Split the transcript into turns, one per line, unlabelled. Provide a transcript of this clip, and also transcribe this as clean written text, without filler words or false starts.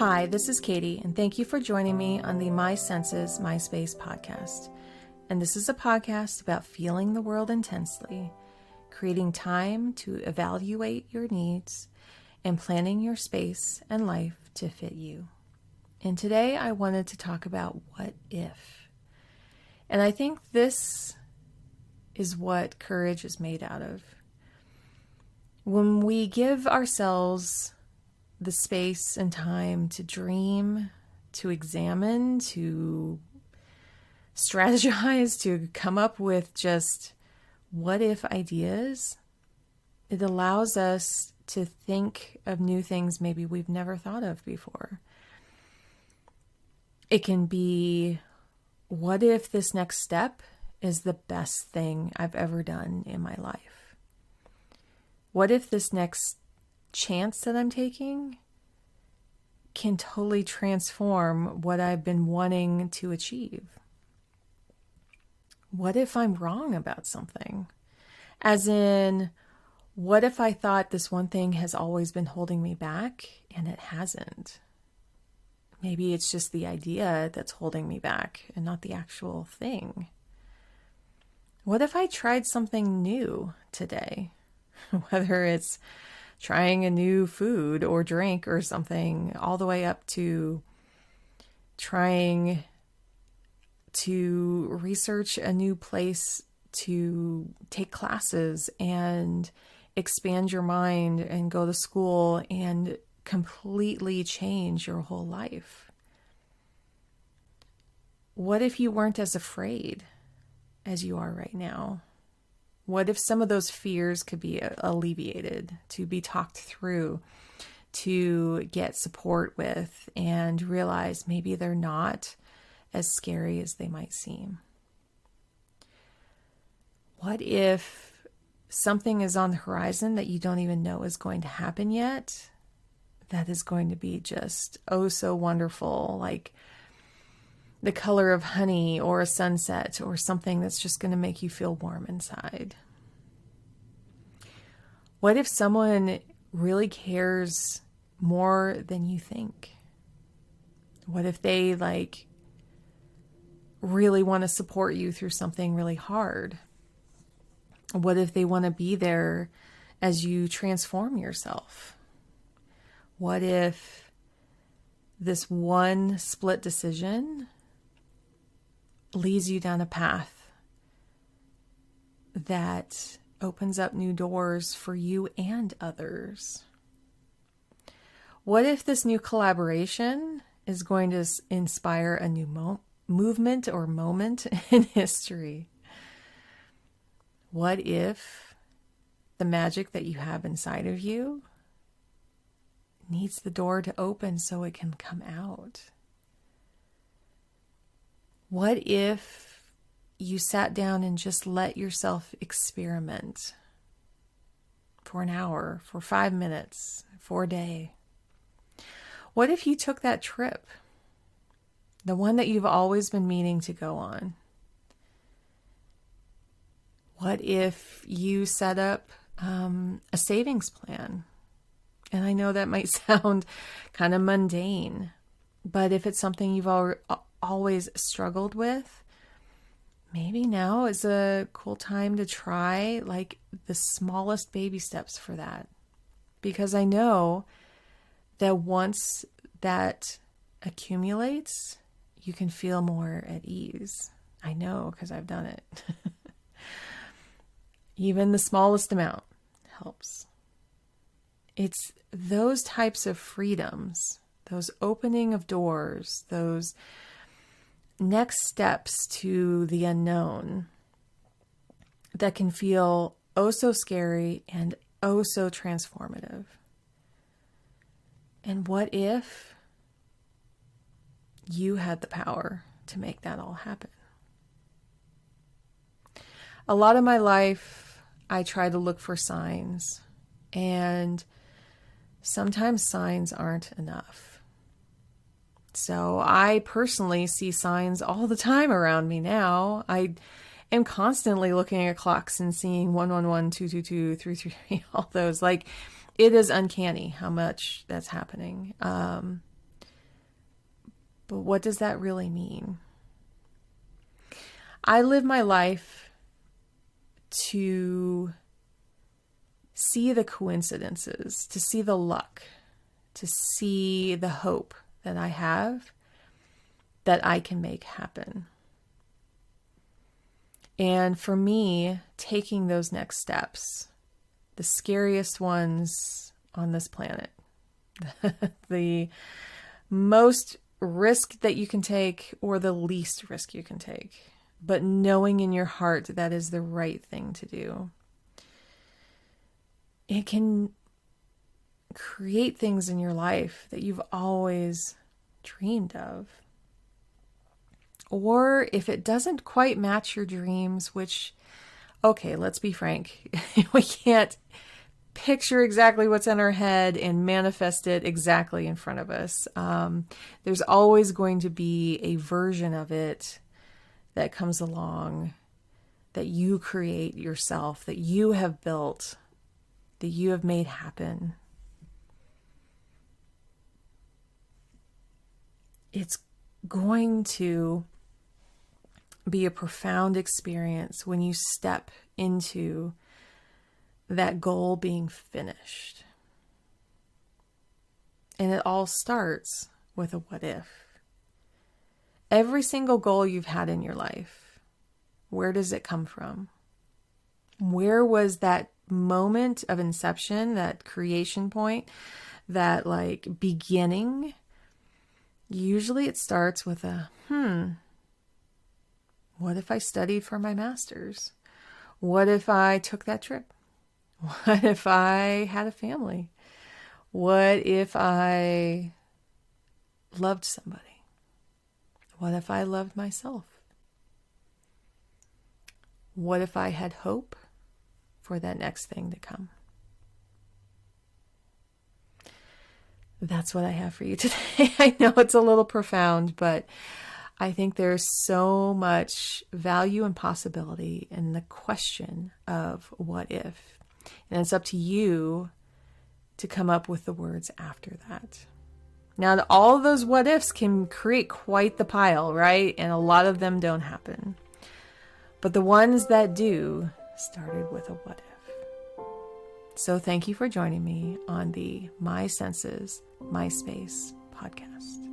Hi, this is Katie, and thank you for joining me on the My Senses, My Space podcast. And this is a podcast about feeling the world intensely, creating time to evaluate your needs, and planning your space and life to fit you. And today I wanted to talk about what if. And I think this is what courage is made out of. When we give ourselves the space and time to dream, to examine, to strategize, to come up with just what if ideas, it allows us to think of new things maybe we've never thought of before. It can be, what if this next step is the best thing I've ever done in my life? What if this next chance that I'm taking can totally transform what I've been wanting to achieve? What if I'm wrong about something? As in, what if I thought this one thing has always been holding me back and it hasn't? Maybe it's just the idea that's holding me back and not the actual thing. What if I tried something new today? Whether it's trying a new food or drink or something, all the way up to trying to research a new place to take classes and expand your mind and go to school and completely change your whole life. What if you weren't as afraid as you are right now? What if some of those fears could be alleviated, to be talked through, to get support with, and realize maybe they're not as scary as they might seem? What if something is on the horizon that you don't even know is going to happen yet, that is going to be just oh so wonderful, like the color of honey or a sunset or something that's just going to make you feel warm inside? What if someone really cares more than you think? What if they really want to support you through something really hard? What if they want to be there as you transform yourself? What if this one split decision leads you down a path that opens up new doors for you and others? What if this new collaboration is going to inspire a new movement or moment in history? What if the magic that you have inside of you needs the door to open so it can come out? What if you sat down and just let yourself experiment for an hour, for 5 minutes, for a day? What if you took that trip, the one that you've always been meaning to go on? What if you set up a savings plan? And I know that might sound kind of mundane, but if it's something you've always struggled with, maybe now is a cool time to try the smallest baby steps for that. Because I know that once that accumulates, you can feel more at ease. I know, because I've done it. Even the smallest amount helps. It's those types of freedoms, those opening of doors, those next steps to the unknown that can feel oh so scary and oh so transformative. And what if you had the power to make that all happen? A lot of my life, I try to look for signs, and sometimes signs aren't enough. So I personally see signs all the time around me now. I am constantly looking at clocks and seeing 111, 222, 333, all those. It is uncanny how much that's happening. But what does that really mean? I live my life to see the coincidences, to see the luck, to see the hope that I have that I can make happen. And for me, taking those next steps, the scariest ones on this planet, the most risk that you can take or the least risk you can take, but knowing in your heart that is the right thing to do. It can create things in your life that you've always dreamed of. Or if it doesn't quite match your dreams, which, okay, let's be frank, we can't picture exactly what's in our head and manifest it exactly in front of us. There's always going to be a version of it that comes along that you create yourself, that you have built, that you have made happen. It's going to be a profound experience when you step into that goal being finished. And it all starts with a what if. Every single goal you've had in your life, where does it come from? Where was that moment of inception, that creation point, that like beginning? Usually it starts with a, what if I studied for my master's? What if I took that trip? What if I had a family? What if I loved somebody? What if I loved myself? What if I had hope for that next thing to come? That's what I have for you today. I know it's a little profound, but I think there's so much value and possibility in the question of what if. And it's up to you to come up with the words after that. Now, all of those what ifs can create quite the pile, right? And a lot of them don't happen. But the ones that do started with a what if. So thank you for joining me on the My Senses, My Space podcast.